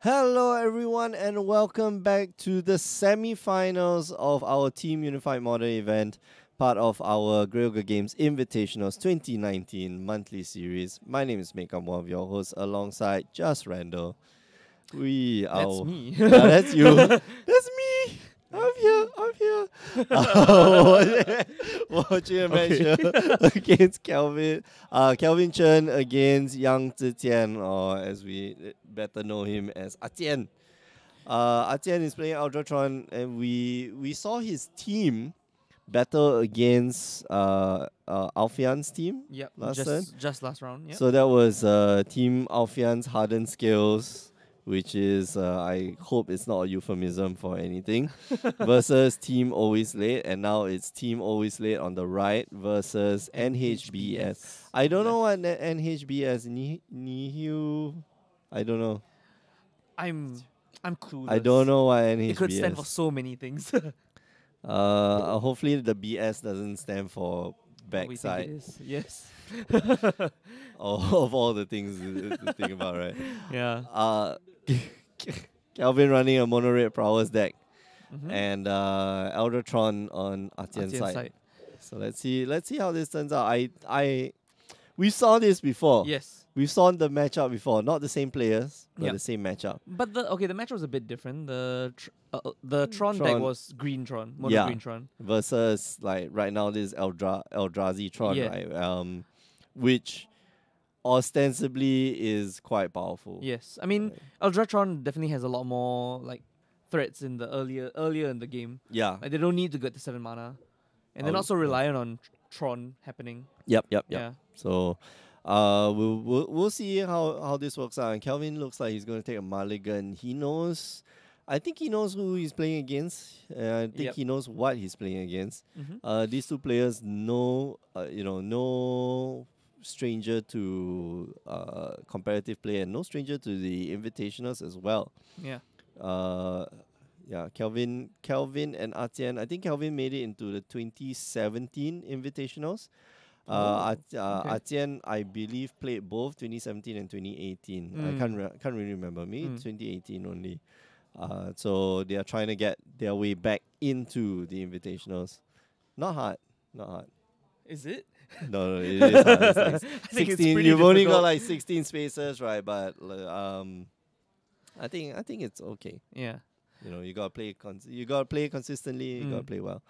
Hello, everyone, and welcome back to the semi-finals of our Team Unified Modern event, part of our GOGI Games Invitationals 2019 monthly series. My name is Mike. I'm one of your hosts, alongside Just Randall. That's me. That's you. That's me. I'm here. I'm here. Watching a match against Kelvin. Kelvin Chen against Yang Zitian, or as we better know him as Atian. Atian is playing Tron, and we saw his team battle against Alfian's team Yep, last turn. just last round. Yep. So that was Team Alfian's Hardened Skills, which is, I hope it's not a euphemism for anything, versus Team Always Late, and now it's Team Always Late on the right versus NHBS. I don't know what NHBS, Nihil, I don't know. I'm clueless. I don't know what NHBS. It could stand for so many things. Hopefully the BS doesn't stand for We think backside. it is. Yes. Of all the things to think about, right? Yeah. Kelvin running a mono red Prowess deck, Mhm. and Tron on Atian's Atien's side. So let's see how this turns out. We saw this before. Yes. We saw the matchup before, not the same players, but Yep. the same matchup. But the match was a bit different. The Tron deck Tron. was green Tron, mono Yeah. green Tron. Versus like right now this Eldrazi Tron, Yeah. right? Which ostensibly is quite powerful. Yes. I mean, Tron definitely has a lot more like threats in the earlier in the game. Yeah. Like they don't need to get to 7 mana, and they're Oh, not so yeah. reliant on Tron happening. Yep. Yeah. So, we'll see how this works out. And Kelvin looks like he's going to take a mulligan. I think he knows who he's playing against. I think Yep. he knows what he's playing against. Mm-hmm. These two players know, no stranger to competitive play, and no stranger to the invitationals as well. Yeah. Kelvin and Atian. I think Kelvin made it into the 2017 invitationals. Atian, I believe, played both 2017 and 2018. I can't really remember. Maybe 2018 only. So they are trying to get their way back into the invitationals. Not hard. Is it? No, it is hard. It's like I think it's 16. pretty You've only got difficult. like 16 spaces, right? But I think it's okay. Yeah. You gotta play. You gotta play consistently. You gotta play well.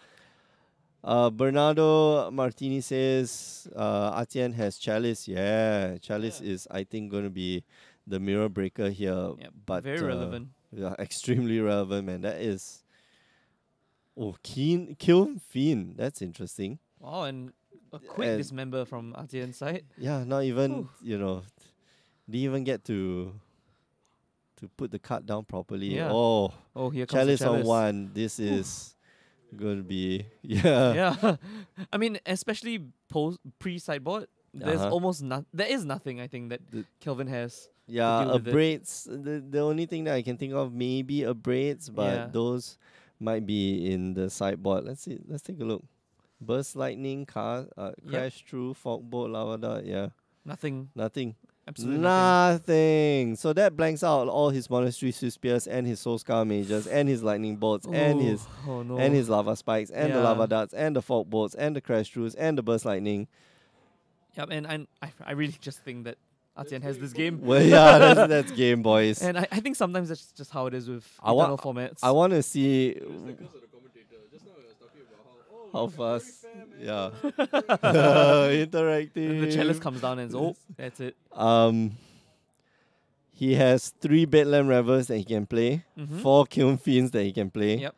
Bernardo Martini says Atian has Chalice. Yeah, Chalice is, I think, going to be the mirror breaker here. Yeah. But Very relevant. Yeah, extremely relevant, man. That is. Oh, Kiln Fiend. That's interesting. Wow, and a quick And- dismember from Atien's side. Yeah, not even Whew. didn't even get to put the card down properly. Yeah. Oh, Oh, here comes the Chalice on Chalice. one. This is going to be Yeah. I mean, especially pre-sideboard, there's Uh-huh. almost there is nothing I think that The- Kelvin has. Yeah, deal with it. braids. The only thing that I can think of maybe a braids, but Yeah. those might be in the sideboard. Let's see. Let's take a look. Burst lightning, crash through, fog bolt, lava dart. Yeah, Nothing. nothing. Absolutely nothing. Nothing. So that blanks out all his monastery spears and his soul scar mages and his lightning bolts and his Oh no. and his lava spikes and the Yeah. lava darts and the fog bolts and the crash throughs and the burst lightning. Yep, and I really just think that Atien has this game. Well, yeah, that's Game Boys. And I think sometimes that's just how it is with I wa- eternal formats. I want to see Because of the commentator. Just now I was talking about how how fast. Yeah. And Interactive. the chalice comes down and that's it. He has 3 Bedlam Revers that he can play, Mhm. 4 Kiln Fiends that he can play. Yep.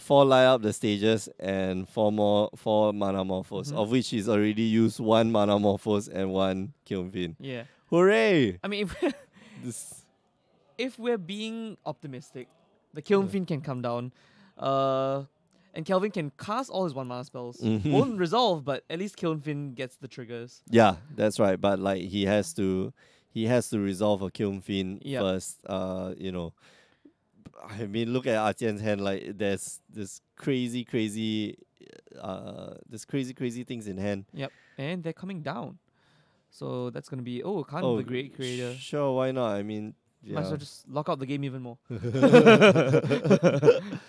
4 light up the stages and 4 mana morphos, Mhm. of which he's already used 1 mana morphos and 1 Kiln Fiend. Yeah. Hooray! I mean, This, if we're being optimistic, the Kiln Fiend can come down. And Kelvin can cast all his 1 mana spells. Mhm. Won't resolve, but at least Kiln Fiend gets the triggers. yeah, that's right. But like he has to resolve a Kiln Fiend Yep. first. I mean, look at Atian's hand. Like there's this crazy things in hand. Yep. And they're coming down. So that's going to be, Khan of the Great Creator. Sure, why not? I mean, Might as Yeah. well just lock out the game even more.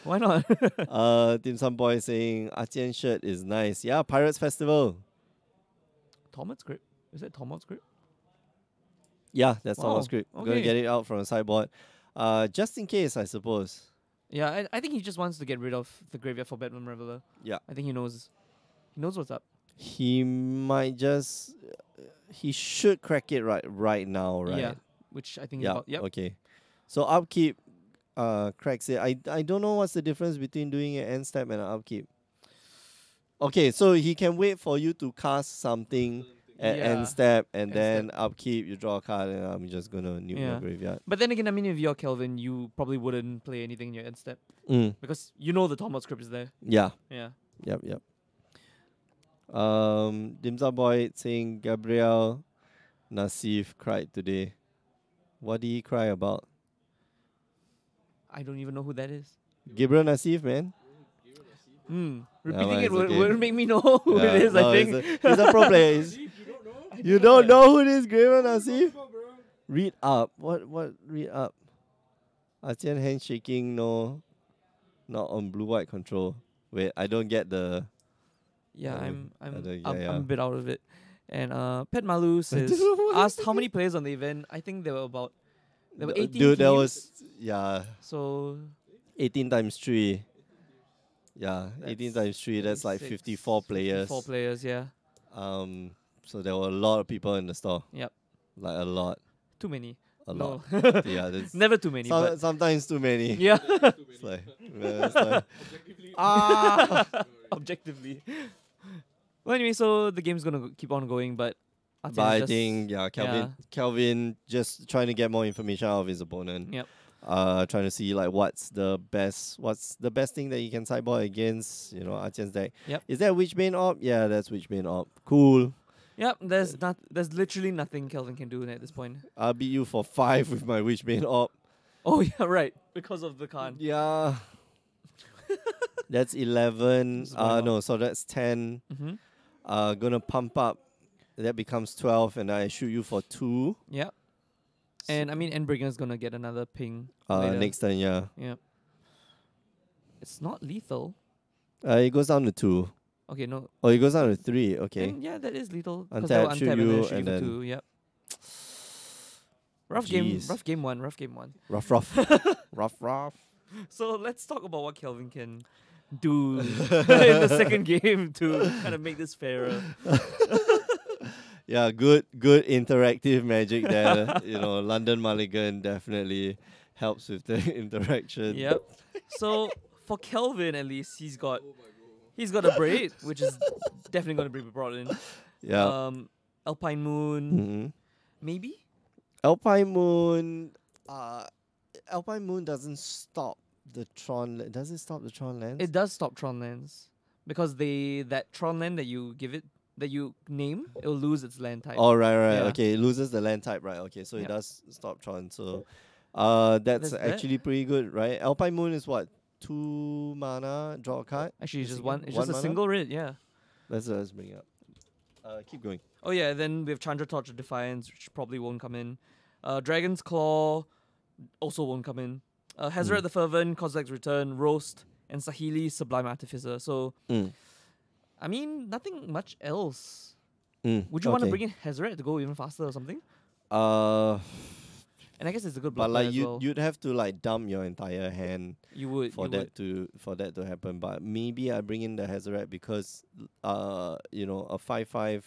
Why not? Dim Sum Boy saying Ajian shirt is nice. Yeah, Pirates Festival. Thomas script? Is it Thomas script? Yeah, that's Wow, Thomas script. Gonna okay. get it out from the sideboard. Just in case, I suppose. Yeah, I think he just wants to get rid of the graveyard for Batman Reveler. Yeah. I think he knows what's up. He might just he should crack it right now, right? Yeah, which I think is Yeah. about. Yep. Okay. So upkeep cracks it. I don't know what's the difference between doing an end step and an upkeep. Okay, so he can wait for you to cast something at Yeah. end step and End then upkeep, you draw a card and I'm just gonna nuke Yeah. your graveyard. But then again, I mean, if you're Kelvin, you probably wouldn't play anything in your end step Mm. because you know the Thomas script is there. Yeah. Yeah. Yep. Dimsa Boy saying Gabriel Nassif cried today. What did he cry about? I don't even know who that is. Gabriel Nassif, man. Repeating man, it it's would, okay. would make me know who Yeah, it is, no, I think. He's a pro player. You don't know? You don't know who this Gabriel Nassif? Bro. Read up. What read up? Ajian handshaking, no. Not on blue-white control. Wait, I don't get the... Yeah, I'm yeah. a bit out of it. And Pet Malu says asked how many players on the event. I think there were 18 Dude, there teams. was... Yeah, So 18 times 3. Yeah, 18 That's times 3, that's like 46, 54 players. 54 players, yeah. So there were a lot of people in the store. Yep. Like a lot. Too many. A No. lot. Yeah, that's Never too many. But sometimes too many. yeah. It's like, it's like Objectively. Objectively. Well, anyway, so the game's gonna keep on going, but but I think Kelvin just trying to get more information out of his opponent. Yep. Trying to see like what's the best thing that he can sideboard against, Ajian's deck. Yep. Is that Witchbane Op? Yeah, that's Witchbane Op. Cool. Yep. There's literally nothing Kelvin can do at this point. I'll beat you for 5 with my Witchbane Op. Oh yeah, right. Because of the Khan. Yeah. That's 11. This is going on. So that's 10. Mm-hmm. Gonna pump up. That becomes 12 and I shoot you for 2. Yep. And I mean, Endbringer's gonna get another ping later. Next turn, yeah. Yep. It's not lethal. It goes down to 2. Okay, no. Oh, it goes down to 3. Okay. Then, yeah, that is lethal. 'cause Untap, they'll shoot untap you, and then shoot and you for then- 2. Yep. Rough game one. Rough. So let's talk about what Kelvin can do in the second game to kind of make this fairer. Yeah, good interactive magic there. London Mulligan definitely helps with the interaction. Yep. So for Kelvin, at least he's got a braid, which is definitely going to be brought in. Yeah. Alpine Moon, Mhm. maybe. Alpine Moon doesn't stop the Tron. Does it stop the Tron lands? It does stop Tron lands because that Tron land that you name, it'll lose its land type. Oh, right. Yeah. Okay, it loses the land type, right? Okay, so it Yep. does stop Tron. So, that's There's that. actually pretty good, right? Alpine Moon is what? 2 mana, draw a card. Actually, it's just Basically, one. It's one just a mana? single red. Yeah. Let's bring it up. Keep going. Oh yeah. Then we have Chandra Torch of Defiance, which probably won't come in. Dragon's Claw also won't come in. Hazoret the Fervent, Kozilek's Return, Roast, and Sahili Sublime Artificer. So, I mean, nothing much else. Would you want to bring in Hazoret to go even faster or something? And I guess it's a good But blocker like as well. you'd have to like dump your entire hand You would. for that to happen. But maybe I bring in the Hazoret because a 5/5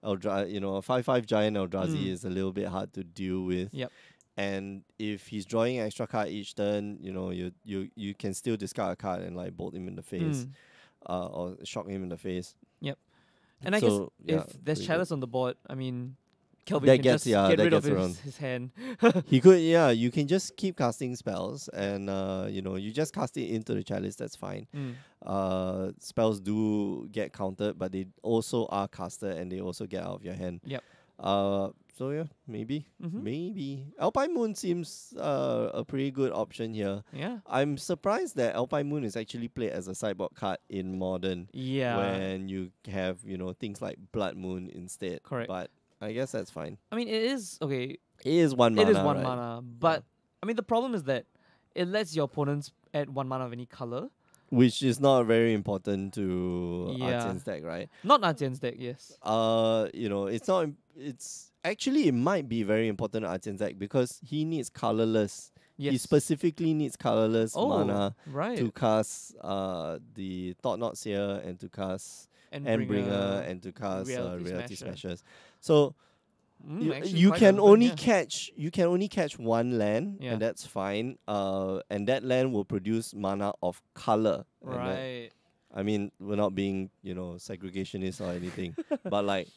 a 5/5 giant Eldrazi is a little bit hard to deal with. Yep. And if he's drawing an extra card each turn, you can still discard a card and like bolt him in the face, or shock him in the face. And I So, guess yeah, if there's pretty Chalice on the board, I mean, Kelvin That can gets- just yeah, get that rid of gets around. his hand. He could, you can just keep casting spells and you just cast it into the chalice, that's fine. Spells do get countered, but they also are casted and they also get out of your hand. Yep. So yeah, maybe. Mhm. Maybe. Alpine Moon seems a pretty good option here. Yeah. I'm surprised that Alpine Moon is actually played as a sideboard card in Modern. Yeah. When you have, things like Blood Moon instead. Correct. But I guess that's fine. I mean, it is okay. It is one mana. It is one right? mana, but I mean the problem is that it lets your opponents add one mana of any color. Which is not very important to Yeah. Artian's deck, right? Not Artian's deck, yes. It's not. It's actually it might be very important to Artian's deck because he needs colorless. Yes. He specifically needs colorless mana right. to cast the Thought Knot Seer and to cast Endbringer and to cast Reality Smashers. So you quite can relevant, only yeah. catch one land, Yeah. and that's fine. And that land will produce mana of color. And that- Right. I mean, we're not being segregationist or anything, but like,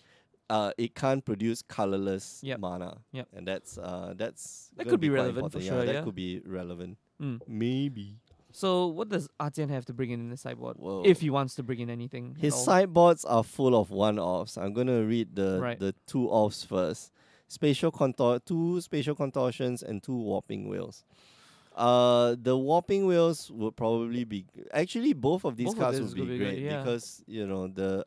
it can't produce colorless Yep. mana. Yep. And that's That gonna could be quite relevant important. for sure, That yeah. could be relevant. Mm. Maybe. So what does Artian have to bring in the sideboard? Whoa. If he wants to bring in anything. His at all? sideboards are full of one-offs. I'm gonna read Right. the two offs first. Two spatial contortions and two warping wheels. The warping wheels would probably be actually both of these Both of cards these would be could be good, great yeah. because the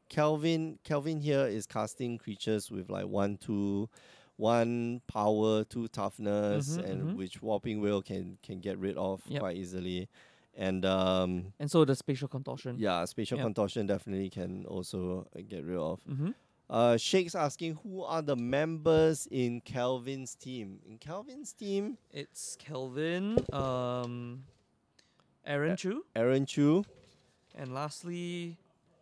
Kelvin here is casting creatures with like 1 power, 2 toughness, and which warping wheel can get rid of Yep. quite easily. And And so the spatial contortion. yeah, spatial Yep. contortion definitely can also get rid of. Mm-hmm. Shake's asking who are the members in Kelvin's team. In Kelvin's team, It's Kelvin, Aaron Chu, Aaron Chu, and lastly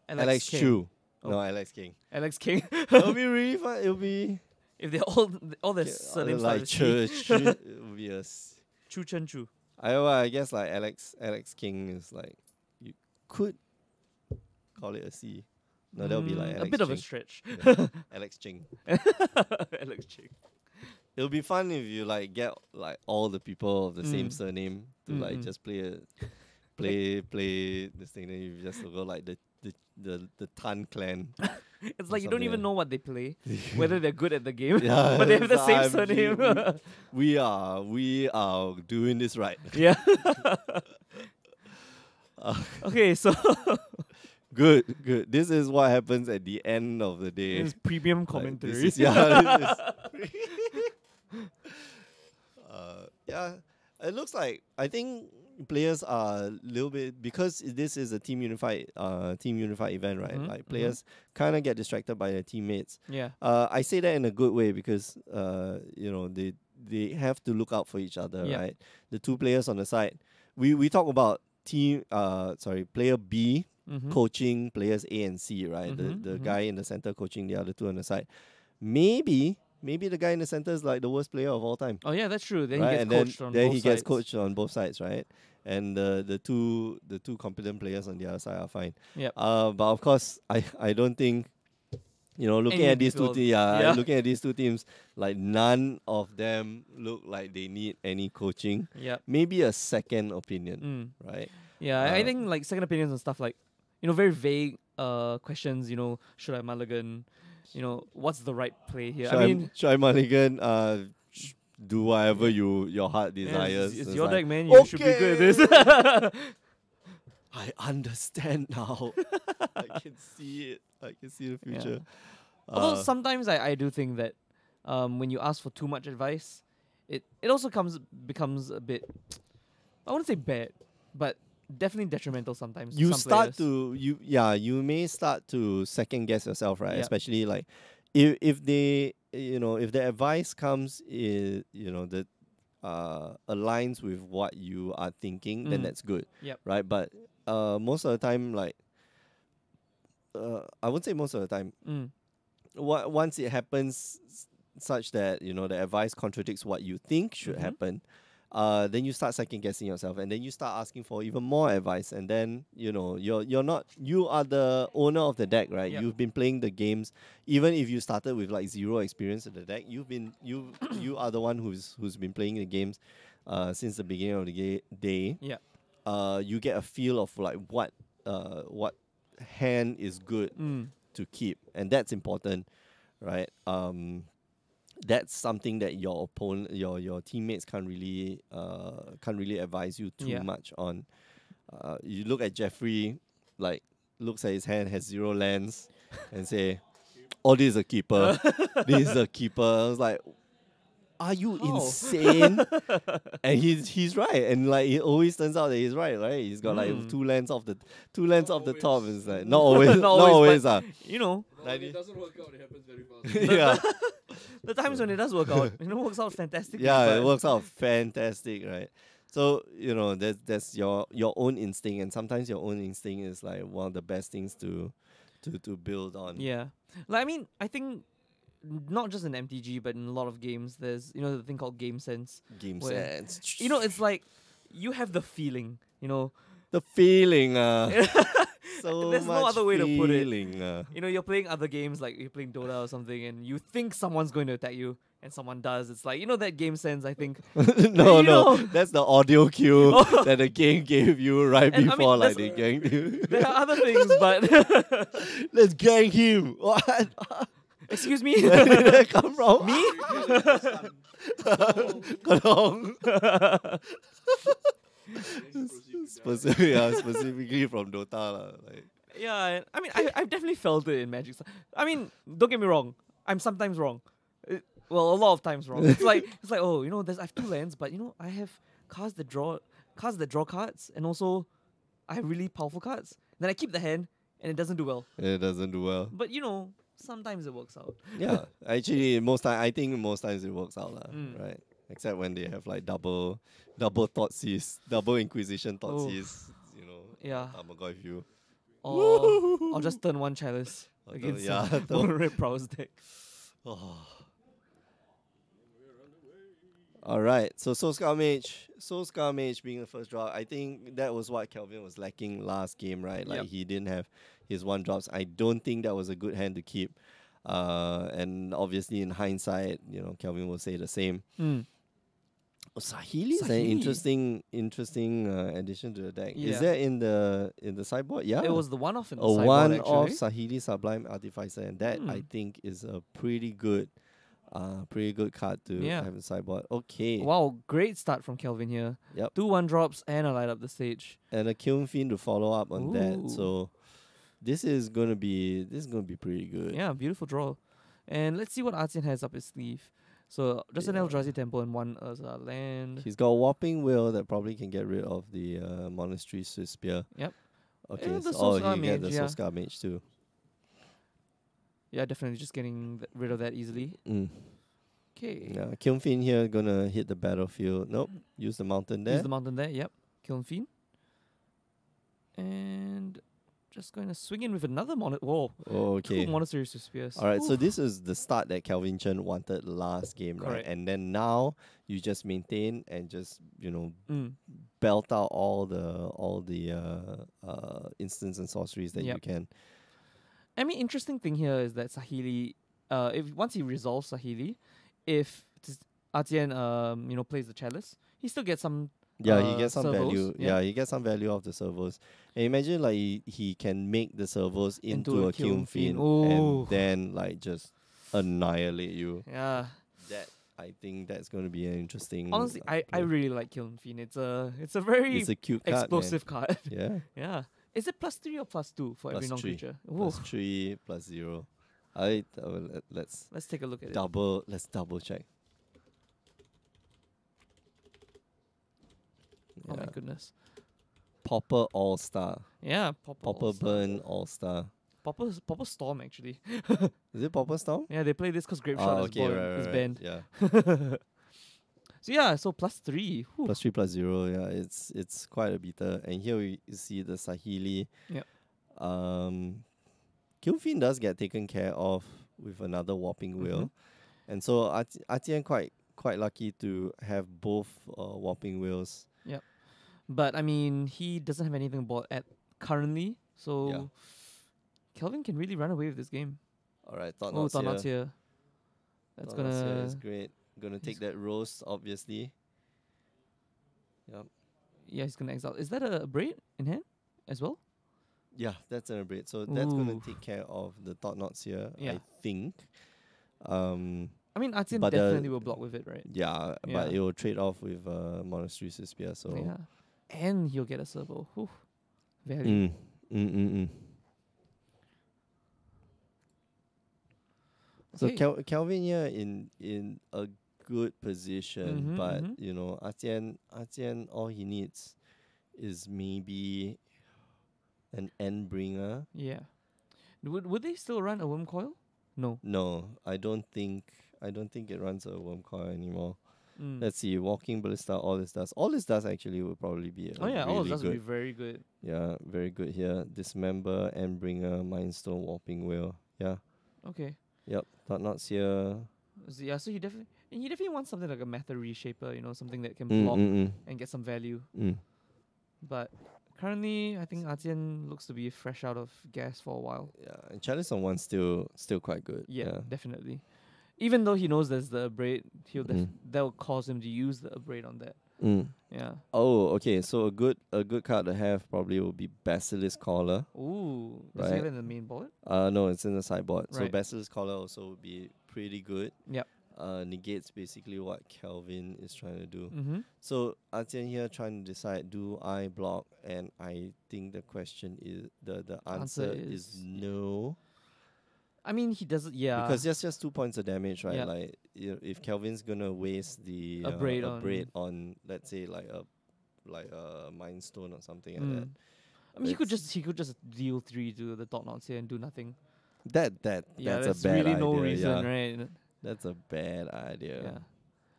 Alex King. Chu. Oh. No, Alex King. Alex King. It'll be really fun. It'll be If they're all their surnames start like with C. church. It'll be Chu Chen Chu. I guess like Alex King is like you could call it a C. No, that'll be like Alex a bit of a Ching. stretch. Yeah. Alex Ching. Alex Ching. It'll be fun if you like get like all the people of the same Mm. surname to like just play this thing. Then you just go like the Tan clan. It's like you something don't even like know what they play, whether they're good at the game, Yeah, but they have the so same I'm- surname. we are doing this right. Yeah. Okay, so Good. This is what happens at the end of the day. it's premium Like, commentary. this is- yeah. Yeah. It looks like I think players are a little bit because this is a team unified event, right? Mhm, Like players kind of get distracted by their teammates. Yeah. I say that in a good way because they have to look out for each other, Yeah. right? The two players on the side. We talk about player B Mm-hmm. coaching players A and C, right? Mhm, The mhm. guy in the center coaching the other two on the side. Maybe the guy in the center is like the worst player of all time. Oh yeah, that's true. Then right? he gets And coached on then both he gets sides. coached on both sides, right? And the two competent players on the other side are fine. Yep. But of course I don't think looking Any at these two individual- teams, yeah. looking at these two teams, like none of them look like they need any coaching. Yep. Maybe a second opinion, Mm. right? Yeah, I Uh, think like second opinions and stuff like, very vague questions, should I mulligan? What's the right play here? Should I mulligan? Do whatever your heart yeah, desires. it's It's your like, deck, man. You should be good at this. I understand now. I can see it. I can see the Yeah. future. Although sometimes I do think that when you ask for too much advice, it also becomes a bit, I wouldn't say bad, but definitely detrimental sometimes. to you some start players. you may start to second guess yourself, right? Yep. Especially like if they if the advice comes that aligns with what you are thinking, then Mm. that's good. Yep. Right? But most of the time, like I wouldn't say most of the time. Mm. Once it happens such that the advice contradicts what you think should Mhm. happen, then you start second guessing yourself, and then you start asking for even more advice, and then you are the owner of the deck, right? Yep. You've been playing the games, even if you started with like zero experience in the deck. You are the one who's been playing the games since the beginning of the day. Yeah. You get a feel of like what hand is good Mm. to keep, and that's important, right? That's something that your opponent, your teammates can't really advise you too Yeah. much on. You look at Jeffrey, like looks at his hand, has 0 lands, and say, "Oh, this is a keeper. This is a keeper." I was like, "Are you How? insane?" And he's right, and like it always turns out that he's right. He's got like two lands off the top. always. It's like not always, Not not always, always. You know, No, when it doesn't work out, it happens very fast. Yeah, the times when it does work out, it works out fantastically. yeah, but it works out fantastic, right? So that's your own instinct, and sometimes your own instinct is like one of the best things to build on. Yeah, like I mean, I think not just in MTG, but in a lot of games, there's the thing called game sense. Game Where- sense. It's like you have the feeling. The feeling. So There's no much other way to put it. feeling. You're playing other games like you're playing Dota or something, and you think someone's going to attack you, and someone does. It's like that game sense. I think. No, You know. that's the audio cue Oh. that the game gave you right And I mean, before, like that's- they ganked you. There are other things, but Let's gang him. What? excuse me. Where did that come from? Me? Kalong. Proceed. Specifically from Dota. Like. Yeah, I mean, I've definitely felt it in Magic. I mean, don't get me wrong. I'm sometimes wrong. Well, a lot of times wrong. It's like I have two lands, but I have cards that draw cards, and also I have really powerful cards. Then I keep the hand, and it doesn't do well. It doesn't do well. But sometimes it works out. Yeah, actually, I think most times it works out, Mm. right? Except when they have like double Thoughtseize, double Inquisition Oh. Thoughtseize, Yeah. I'm gonna go with you. Or I'll just turn one chalice against yeah, one red Prowess deck. Oh. All right, so Soul Scar Mage being the first drop, I think that was what Kelvin was lacking last game, right? Like Yep. he didn't have his one drops. I don't think that was a good hand to keep. And obviously in hindsight, Kelvin will say the same. Mm. Sahili is an Sahili. interesting addition to the deck. Yeah. Is that in the sideboard? Yeah. It was the one-off in the a sideboard, one-off actually. Sahili Sublime Artificer, and that I Hmm. think is a pretty good card to Yeah. have in sideboard. Okay. Wow, great start from Kelvin here. Yep. 2 1-drops and a light up the stage. And a Kiln Fiend to follow up on that. Ooh. So this is gonna be pretty good. Yeah, beautiful draw. And let's see what Artian has up his sleeve. So just an Yeah. Eldrazi Temple and one Urza land. He's got a Warping Will that probably can get rid of the Monastery Swiss Spear. Yep. Okay. And the So, Soul he Scar can get Mage, the yeah. Soul Scar Mage too. Yeah, definitely just getting rid of that easily. Mm. Okay. Yeah, Kiln Fiend here gonna hit the battlefield. Nope. Use the mountain there. Use the mountain there. Yep. Kiln Fiend. And just going to swing in with another Whoa. Oh, okay. Two Monasteries to Spears. All right, so this is the start that Calvin Chen wanted last game, right? Correct. And then now you just maintain and just Mm. belt out all the instants and sorceries that you Yep. can. I mean, interesting thing here is that Sahili, if once he resolves Sahili, if Artian plays the Chalice, he still gets some. Yeah, he gets some servos, value. Yeah, he gets some value of the servos. And imagine like he can make the servos into a Kiln Fiend Ooh. and then like just annihilate you. Yeah. That I think that's going to be an interesting. Honestly, I play. really like Kiln Fiend. It's a very It's a cute card, man. explosive card. Yeah. Yeah. Is it +3 or +2 for every Plus 3. non-creature? Plus 3, plus 0. Let's Let's take a look at it. let's double check. Oh my Yeah. goodness. Popper All Star. Yeah, Popper Burn All Star. Popper Storm actually. Is it Popper Storm? Yeah, they play this because Grape Shot is banned. Yeah. So yeah, so +3. Whew. Plus 3, plus 0. Yeah, it's quite a beater. And here we see the Sahili. Yep. Kiln Fiend does get taken care of with another Warping Will. Mhm. And so Atian quite lucky to have both Warping Wills. But I mean, he doesn't have anything bought at currently, so Yeah. Kelvin can really run away with this game. All right, Oh, Thought-Knot's Thought-Knot's here. here. That's Thought-Knot's here gonna. is great. Gonna take that roast, obviously. Yep. Yeah, he's gonna exile. Is that a braid in hand as well? Yeah, that's an upgrade. So that's gonna Ooh. take care of the Thought-Knots here, Yeah. I think. I mean, Artian But, definitely will block with it, right? Yeah, Yeah. but it will trade off with Monastery Spear. So Yeah. And he'll get a servo. Whew. Value. Mm. So Okay. Kelvin here in a good position, Mhm, but mhm. you know, Atian, all he needs is maybe an end bringer. Yeah. Would they still run a worm coil? No. No, I don't think it runs a worm coil anymore. Mm. Let's see, walking ballista, all this does. All this does actually would probably be a Oh yeah, all of really us would be good. very good. Yeah, very good here. Dismember, Endbringer, Mindstone, Warping Wheel. Yeah. Okay. Yep. Not here. So, yeah, so he definitely wants something like a Meta Reshaper, something that can Mm, block mm, mm, and get some value. mm. But currently, I think Atian looks to be fresh out of gas for a while. Yeah, and Chalice on one's still quite good. Yeah, definitely. Even though he knows there's the abrade, Mm. that'll cause him to use the abrade on that. Mm. Yeah. Oh, okay. So a good card to have probably would be Basilisk Collar. Ooh. Does he Right. have it in the main board? No, it's in the sideboard. So Right. Basilisk Collar also would be pretty good. Yep. Negates basically what Kelvin is trying to do. Mm-hmm. So Atian here trying to decide, do I block? And I think the question is the answer is is- no. I mean, he doesn't. Yeah. Because there's just 2 points of damage, right? Yeah. Like if Kelvin's gonna waste the Abrade abrade on let's say like a Mind Stone or something like that. I mean, he could That's- just deal 3 to the top knots here and do nothing. That's Yeah, a that's bad really idea. no reason, yeah. right? That's a bad idea. Yeah.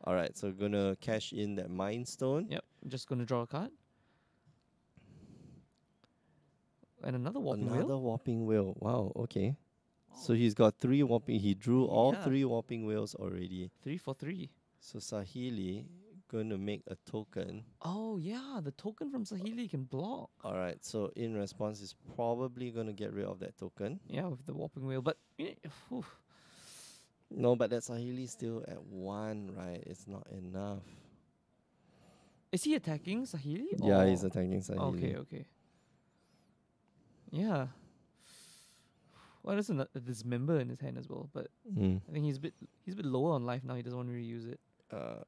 All right, so gonna cash in that Mind Stone. Yep. Just gonna draw a card. And another Warping Another Wheel. Warping Wheel. Wow. Okay. So he's got 3 warping. He drew all Yeah. 3 warping wheels already. 3 for 3. So Sahili gonna make a token. Oh yeah, the token from Sahili can block. All right. So in response, he's probably gonna get rid of that token. Yeah, with the Warping Wheel. But phew. No, but that Sahili still at 1, right? It's not enough. Is he attacking Sahili? Yeah, or- he's attacking Sahili. Okay. Yeah. Well, there's this member in his hand as well, but Mm. I think he's a bit lower on life now. He doesn't want to really use it, Uh,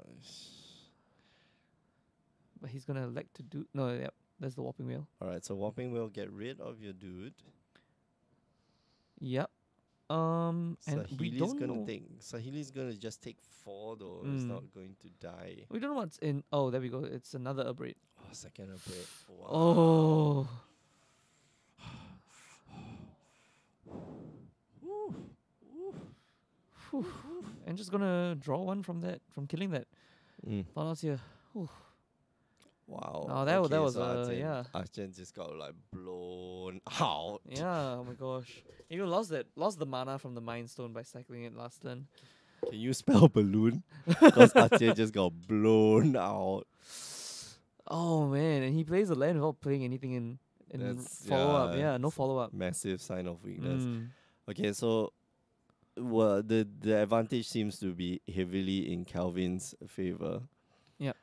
but he's gonna elect to do. No, yep, that's the Warping Wheel. all right. So warping will get rid of your dude. Yep. And we Sahili's don't gonna know. Sahili's gonna just take 4 though. It's Mm. not going to die. We don't know what's in. Oh, there we go. It's another abrade. Oh, second upgrade. Wow. Oh. Whew. And just gonna draw one from killing that. Mm. Thoughts here. Wow. Oh, that was, Archen, yeah. Archen just got like blown out. Yeah. Oh my gosh. You lost the mana from the Mind Stone by cycling it last turn. Can you spell balloon? Because Archen just got blown out. Oh man, and he plays the land without playing anything in That's- follow up. yeah, Yeah, no follow up. Massive sign of weakness. Mm. Okay, so well, the advantage seems to be heavily in Calvin's favor. Yep.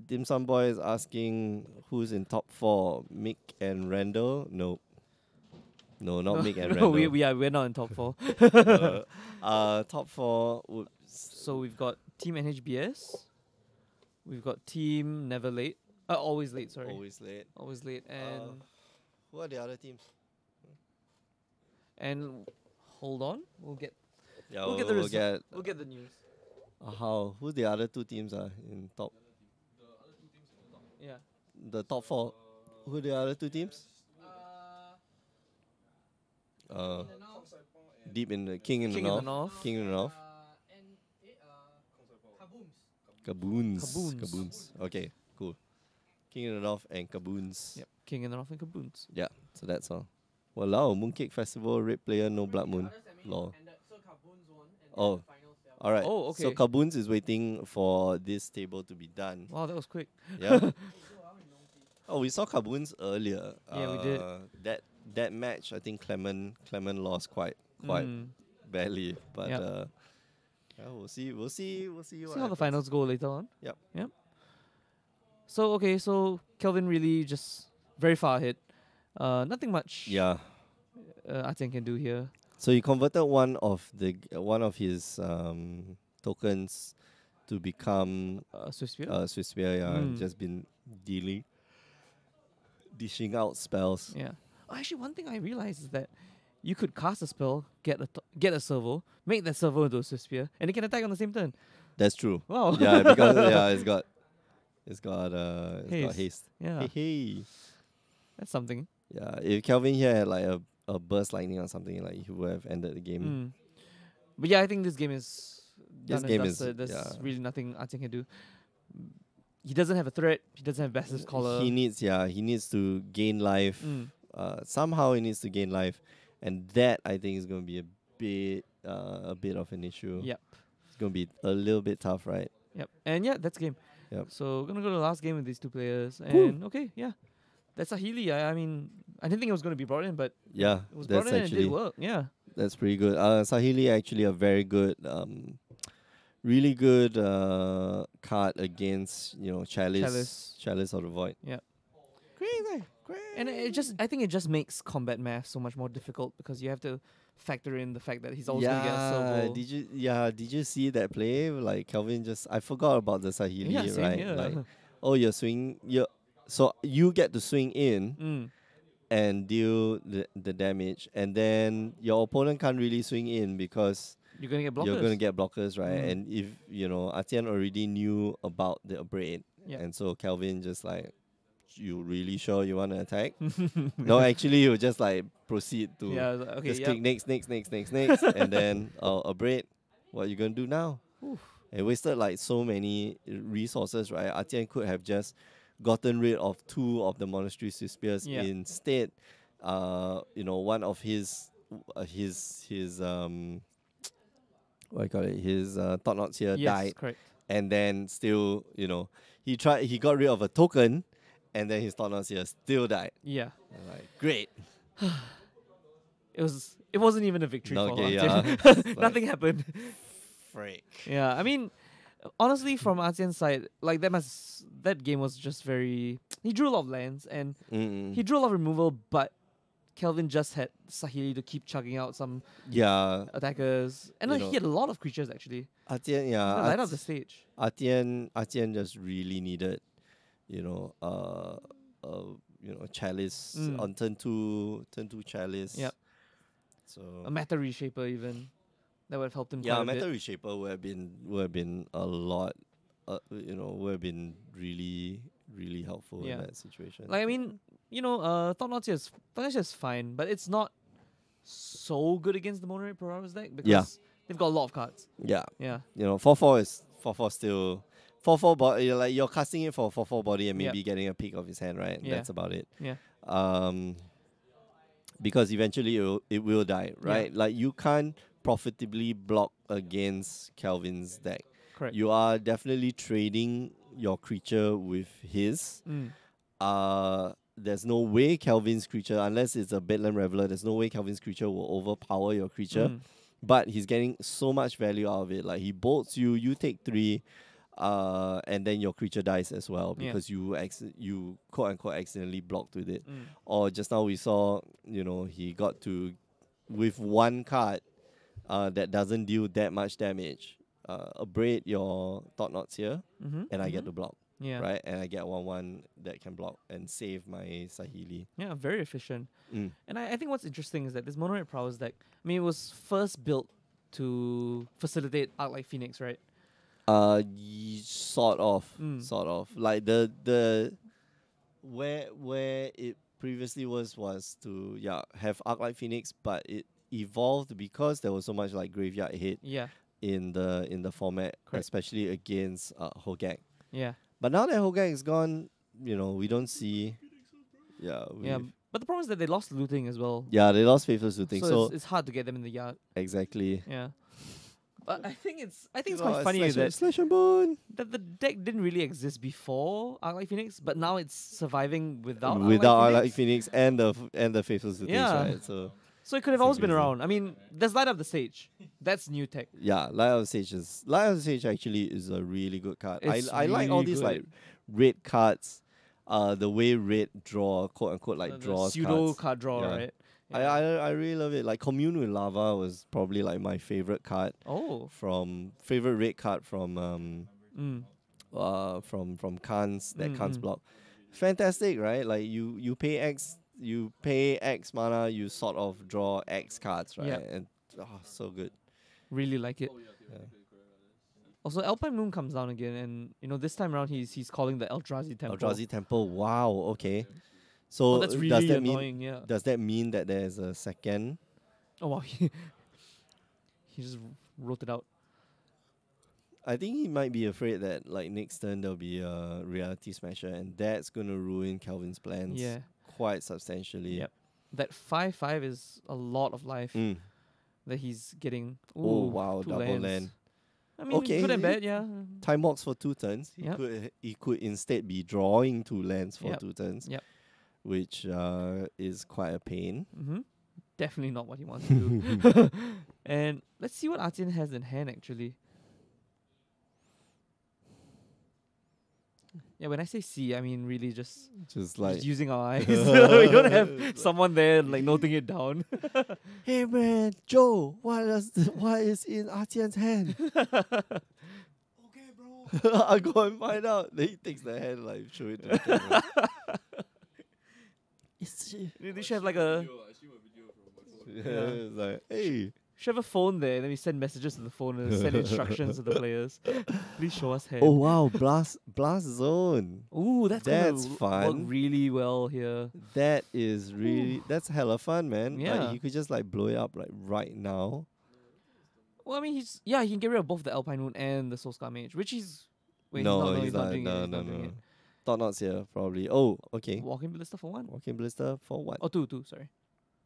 Dim Sum Boy is asking who's in top 4, Mick and Randall. No, not Mick and No, Randall. we're not in top 4. Top 4 would So we've got Team NHBS. We've got Team Never Late. Always Late, sorry. always late. Always Late. And Who are the other teams? hold on. We'll get Yeah, We'll get the result. get we'll get the news. how who the other 2 teams are in top. Yeah. The top 4. Who the other 2 teams? Deep in the King in King the in North. the North. King in the North. Kaboons. Kaboons. Kaboons. Okay, cool. King in the North and Kaboons. Yep. King in the North and Kaboons. Yeah, so that's all. Walao, Mooncake Festival, Red Player, no Blood Moon. Lol. Oh, alright. Oh, So okay. Kaboons is waiting for this table to be done. Wow, that was quick. Yeah. Oh, we saw Kaboons earlier. Yeah, we did. That match, I think Clement lost quite Mm. badly, but Yep. yeah, we'll see. See what See how the happens. finals go later on. Yep. So okay, so Kelvin really just very far ahead. Nothing much. Yeah. Arten can do here. So he converted one of his tokens to become Swift Spear. Swiss Spear. Yeah, Mm. just been dishing out spells. Yeah. Oh, actually, one thing I realized is that you could cast a spell, get a servo, make that servo into a Swift Spear, and it can attack on the same turn. That's true. Wow. Yeah, because it's got Haste. haste. Yeah, Hey. that's something. Yeah, if Kelvin here had like a burst lightning or something, like he would have ended the game. But yeah, I think this game is This done and game is- dusted. There's yeah. really nothing Artian can do. He doesn't have a threat. He doesn't have Basilisk Collar. He needs to gain life. Mm. Somehow he needs to gain life, and that I think is going to be a bit of an issue. Yep. It's going to be a little bit tough, right? Yep. And yeah, that's game. Yep. So we're gonna go to the last game with these two players. And okay, yeah. That's a Healy. I mean, I didn't think it was gonna be brought in, but Yeah, it was that's brought in and it actually did work. Yeah. that's pretty good. Sahili actually a very good, really good card against Chalice of the Void. Yep. Crazy. And I think it just makes combat math so much more difficult because you have to factor in the fact that he's always gonna get a servo. Did you see that play? Like Kelvin I forgot about the Sahili, Yeah, same right? here. Like, you're swinging, so you get to swing in and deal the damage, and then your opponent can't really swing in because You're gonna get blockers. you're gonna get blockers, right? Mm. And if Atian already knew about the abrade, Yeah. and so Kelvin just like, you really sure you want to attack? No, actually, you just like proceed to Yeah. Okay. just Yeah. click next, and then abrade. What are you gonna do now? Oof. It wasted like so many resources, right? Atian could have just gotten rid of 2 of the monastery spears. Yeah. Instead, one of his what do you call it? His thought knots here Yes, died, correct. and then still, he got rid of a token, and then his thought knots here still died. Yeah. I'm like, great. It wasn't even a victory for Okay, Artian. yeah. Nothing happened. Freak. Yeah, I mean, honestly, from Artian's side, like that game was just very. He drew a lot of lands and he drew a lot of removal, but Kelvin just had Sahili to keep chugging out some attackers, and You he had a lot of creatures actually. Atian, Light up the stage. Atian just really needed, Chalice on turn 2 Chalice. Yep. So A Matter Reshaper even that would have helped him. yeah, quite a Meta bit. Reshaper would have been a lot, would have been really really helpful Yeah. in that situation. Like I mean, Thought Knots is fine, but it's not so good against the Mono Red Prowess deck because they've got a lot of cards. yeah, Yeah. 4/4 is 4/4 still 4/4 body. You're casting it for 4/4 body and maybe getting a pick of his hand, right? Yeah. That's about it. Yeah. Because eventually it will die, right? Like you can't profitably block against Kelvin's deck. Correct. You are definitely trading your creature with his. There's no way Kelvin's creature, unless it's a Bedlam Reveler, there's no way Kelvin's creature will overpower your creature. But he's getting so much value out of it. Like he bolts you, you take 3, and then your creature dies as well because you quote unquote accidentally blocked with it. Or just now we saw, he got to with 1 card that doesn't deal that much damage. Abrade your thought knots here, and I get to block. Yeah. Right, and I get 1/1 that can block and save my Sahili. Yeah, very efficient. And I think what's interesting is that this Mono Red Prowess deck, I mean, it was first built to facilitate Arc-like Phoenix, right? Sort of. Like the where it previously was to have Arc-like Phoenix, but it evolved because there was so much like graveyard hit Yeah. in the format, Correct. especially against Hogak. Yeah. But now that Hogak is gone, we don't see. Yeah. But the problem is that they lost looting as well. Yeah, they lost Faithless Looting. So, So it's hard to get them in the yard. exactly. Yeah. But I think it's quite funny Slash and Burn. that the deck didn't really exist before Arc-like Phoenix, but now it's surviving without Arc-like Phoenix. Phoenix and the Faithless Looting, Yeah. right? So So it could have It's always been crazy. around. I mean, there's Light Up the Stage. That's new tech. yeah, Light of the Sage actually is a really good card. It's I like all really these good. like red cards. The way red draw, quote unquote, like The draws pseudo cards. card draw, Yeah. right? I really love it. Like Commune with Lava was probably like my favorite card favorite red card from Khans that Khans block. Fantastic, right? Like you pay X you pay X mana, you sort of draw X cards, right? Yep. And so good. Really like it. Oh, yeah, okay, Yeah. okay, correct. Also, Alpine Moon comes down again, and this time around he's calling the Eldrazi Temple. Eldrazi Temple. Wow. Okay. Yeah, see. So Oh, that's does really that annoying. mean Yeah. does that mean that there's a second? Oh wow, he just wrote it out. I think he might be afraid that like next turn there'll be a reality smasher, and that's gonna ruin Calvin's plans Yeah. quite substantially. Yep. That 5/5 is a lot of life Mm. that he's getting. Ooh, Oh wow, 2 double lands. land. I mean, Okay, good and he- bad, yeah. Time box for 2 turns. Yep. He could instead be drawing 2 lands for Yep. 2 turns. Yep. Which is quite a pain. Mm-hmm. Definitely not what he wants to do. And let's see what Artian has in hand actually. Yeah, when I say see, I mean really just Just like using our eyes. We don't have someone there like noting it down. hey man, Joe, what is in Artian's hand? Okay, bro. I'll go and find out. Then he takes the hand, like show it to the camera. They should have like a I stream a video from my phone. Yeah, it's like, hey. should have a phone there, then we send messages to the phone and send instructions to the players. Please show us hand. Oh wow, blast zone. Ooh, that's That's gonna work fun. really well here. That is really that's hella fun, man. Yeah. Like you could just like blow it up like right now. Well, I mean, he can get rid of both the Alpine Moon and the Soulscar Mage, which he's wait, no, he's not doing it. no, He's no, not doing no. it. Thought Knots here, probably. Oh, okay. Walking Ballista for 1. Walking Blister for what? Oh, two, sorry.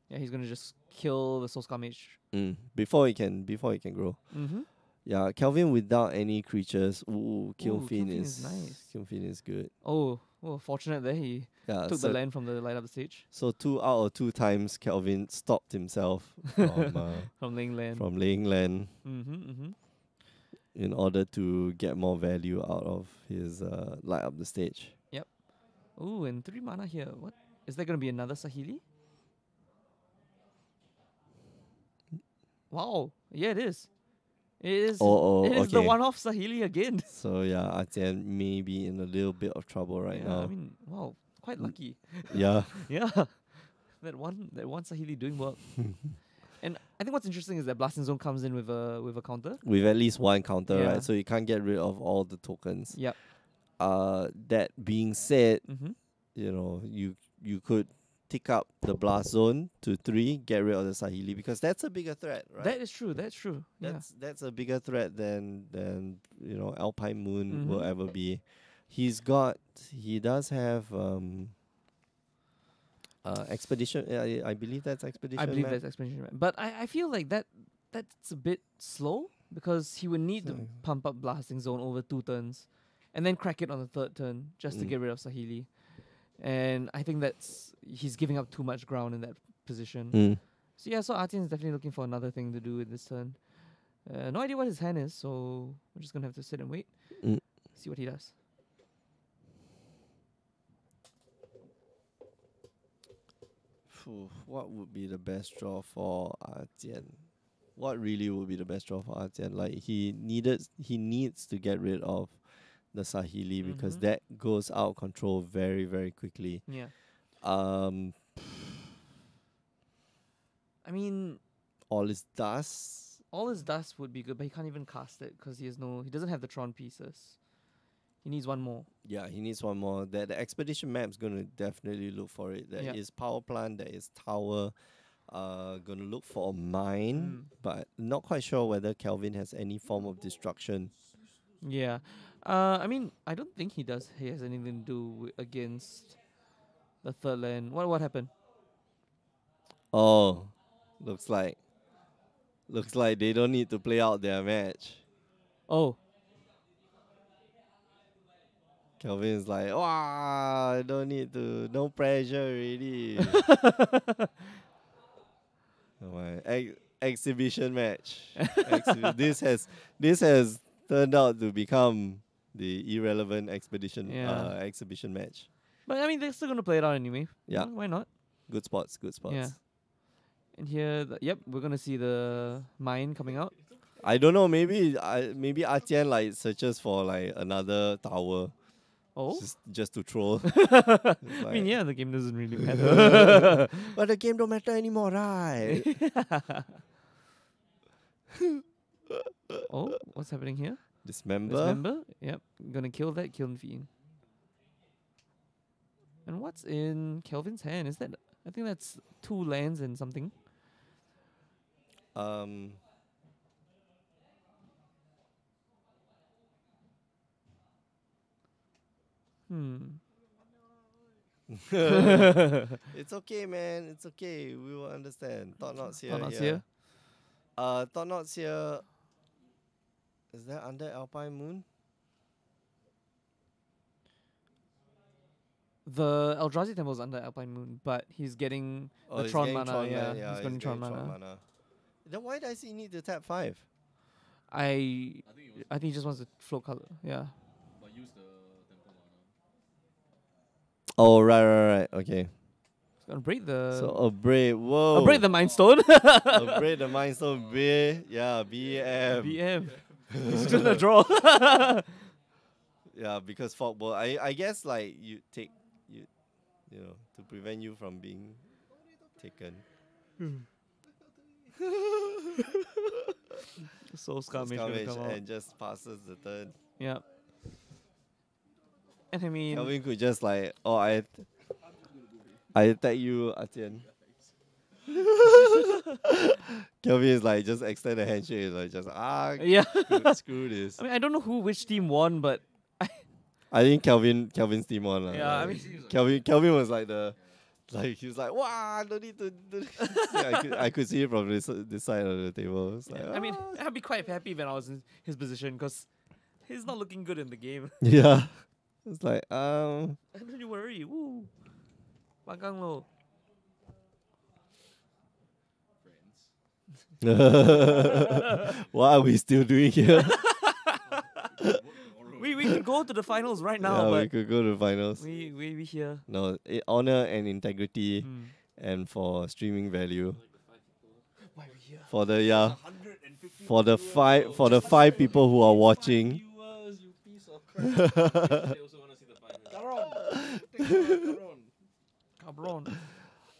Yeah, he's gonna just kill the Soulscar Mage. Before he can grow. Mm-hmm. Yeah, Kelvin without any creatures. Ooh, Kilfin Kilfin is nice. Kilfin is good. Oh, fortunate that he Yeah, took so, the land from the light up the stage so 2 out of 2 times Kelvin stopped himself from laying land. from laying land Mm-hmm. in order to get more value out of his light up the stage. Ooh, and 3 mana here. What is there gonna be another Sahili? Wow. Yeah, it is. It is. Oh, it is the okay. one-off Sahili again. So yeah, Artian may be in a little bit of trouble right Yeah, now. I mean, wow, quite lucky. Yeah. Yeah, that one Sahili doing work. And I think what's interesting is that Blasting Zone comes in with a counter. With at least one counter, Yeah. right? So you can't get rid of all the tokens. Yep. That being said, Mm-hmm. you know, you could tick up the blast zone to 3, get rid of the Sahili because that's a bigger threat, right? That is true. That's true. That's a bigger threat than Alpine Moon will Mhm. ever be. He does have expedition. I believe that's expedition. I believe map. that's explanation. But I feel like that's a bit slow because he would need to So- pump up Blasting Zone over 2 turns, and then crack it on the 3rd turn just to Mm. get rid of Sahili. And I think he's giving up too much ground in that position. Mm. So yeah, so Artian is definitely looking for another thing to do with this turn. No idea what his hand is, so we're just gonna have to sit and wait. Mm. See what he does. What would be the best draw for Artian? What really would be the best draw for Artian? Like he needs to get rid of the Sahili because Mhm. that goes out control very, very quickly. Yeah. Um, I mean, all his dust. all his dust would be good, but he can't even cast it because he doesn't have the Tron pieces. He needs one more. Yeah, he needs one more. The expedition map's gonna definitely look for it. There is Yeah. power plant, there is tower. Gonna look for a mine, but not quite sure whether Kelvin has any form of destruction. Yeah. I mean, I don't think he does. He has anything to do against the 3rd land. What happened? Oh, looks like they don't need to play out their match. Oh, Kelvin is like, wow, I don't need to, no pressure already. Oh my, exhibition match. This has turned out to become the irrelevant Yeah. exhibition match. but I mean, they're still gonna play it out anyway. Yeah. Why not? Good spots. Yeah. And here, we're gonna see the mine coming out. I don't know. Maybe Artian like searches for like another tower. Oh? Just to troll. I It's mean, like, yeah, the game doesn't really matter. but the game don't matter anymore, right? Oh, what's happening here? Dismember. Dismember? Yep. Gonna kill that Kiln Fiend. And what's in Kelvin's hand? Is that... I think that's 2 lands and something. It's okay, man. It's okay. We will understand. Thought Knots here. Thought Knots here. Thought Knots here. Is that under Alpine Moon? The Eldrazi Temple is under Alpine Moon, but he's getting the he's Tron getting mana. Tron Yeah, mana, he's getting Tron mana. Then why does he need to tap 5? I think he just wants to float color. Yeah. But use the temple mana. Oh, right. Okay. He's gonna break the. So Abrade, whoa. break the Mind Stone. Abrade the Mind Stone, B, yeah, BM. BM. He's gonna draw. Yeah, because Fogball, I guess like you take you know, to prevent you from being taken. Soul Scavenge gonna come out. and just passes the turn. Yeah. And I mean, Kelvin could just like, oh, I attack you, Atian. Kelvin is like, just extend a handshake, like just yeah. screw this. I mean, I don't know which team won, but I think Kelvin's team won. yeah, I like, mean, Kelvin was like he was like, wow, no need to do this. Yeah, I could see it from this side of the table. It's like, I mean, I'd be quite happy when I was in his position because he's not looking good in the game. yeah. It's like, Don't you worry. Woo. Panggang lo. what are we still doing here? We could go to the finals right now, yeah, we but could go to finals. we here. No, honor and integrity, Mm. and for streaming value. Why we here? For the for the 5 people who are watching. Viewers, you piece of crap. They also want to see the final. Cabron.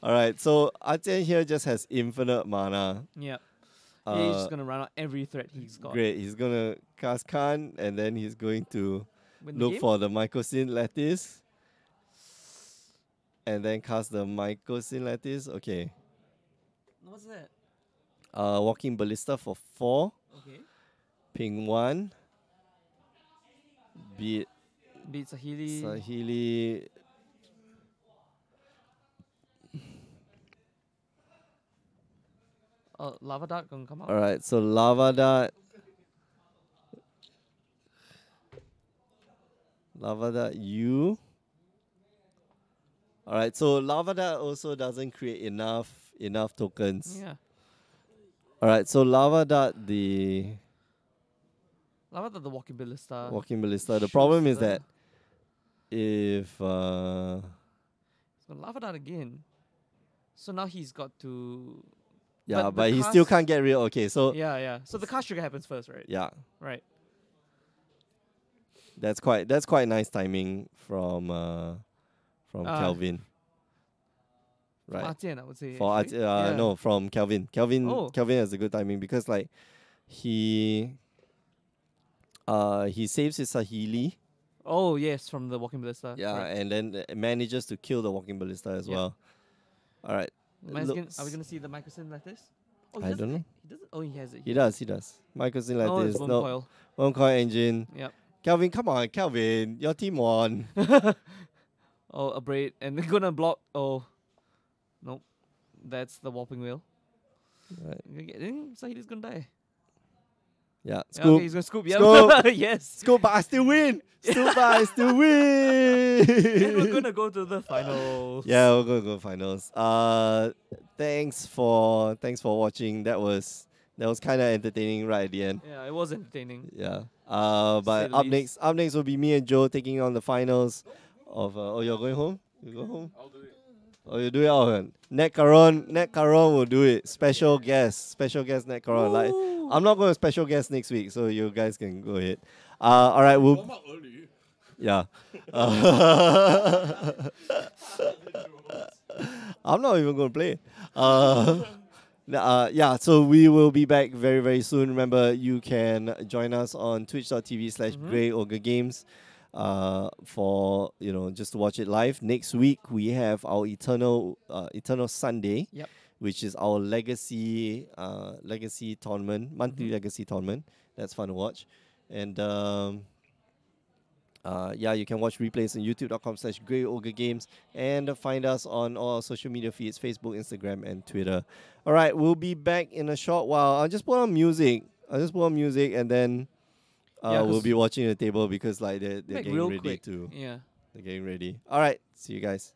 Alright, so Atian here just has infinite mana. Yeah. He's just gonna run out every threat he's got. Great, he's gonna cast Khan and then he's going to Win the look game? for the Mycosynth Lattice. And then cast the Mycosynth Lattice. Okay. What's that? Walking Ballista for 4. Okay. Ping 1. Beat Beat Sahili. Sahili. Lava Dart gonna come out. Alright, so Lava Dart. Lava Dart U. Alright, so Lava Dart also doesn't create enough tokens. Yeah. Alright, so Lava Dart the Lava Dart the Walking Ballista. Walking Ballista. The shoots problem is the- that if He's gonna Lava Dart again. So now he's got to. yeah, the but he still cast- can't get rid. Okay, so Yeah. So the cast trigger happens first, right? yeah, Right. that's quite nice timing from Kelvin. Right. Atian, I would say. For actually. Yeah. no, from Kelvin. Kelvin Oh. Kelvin has a good timing because like he saves his Sahili. Oh yes, from the Walking Ballista. Yeah, Right. and then manages to kill the Walking Ballista as Yeah. well. Alright. Are we looks- gonna see the Mycosynth Lattice? Oh, I don't know. He doesn't. Oh, he has it. He does. Mycosynth Oh, Lattice. it's Worm No, Coil. Worm Coil Engine. Yep. Kelvin, come on, Kelvin. Your team won. Oh, a braid, and they're gonna block. Oh, nope. That's the Warping Wheel. Right. Sahili's gonna die. Yeah. Yeah, Scoop. okay, he's gonna scoop. Yeah. Scoop. Yes. Scoop, but I still win. Scoop, but I still And we're win. gonna go to the finals. Yeah, we're gonna go finals. Thanks for watching. That was kind of entertaining right at the end. Yeah, it was entertaining. Yeah. say But the up least. next will be me and Joe taking on the finals of. You're going home. You go home. I'll do it. Oh, you do it out. Net Caron will do it. Special guest Net Caron. Like, I'm not going to special guest next week, so you guys can go ahead. All right, we'll. Warm up early. Yeah. I'm not even going to play. Yeah, so we will be back very, very soon. Remember, you can join us on twitch.tv/Grey Ogre Games for, just to watch it live. Next week, we have our Eternal Sunday, Yep. which is our legacy tournament, monthly legacy tournament. That's fun to watch. And yeah, you can watch replays on youtube.com/Grey Ogre Games and find us on all our social media feeds, Facebook, Instagram, and Twitter. All right, we'll be back in a short while. I'll just put on music. And then Yeah, we'll 'cause be watching the table because like they're like getting real ready quick. to. Yeah. They're getting ready. All right, see you guys.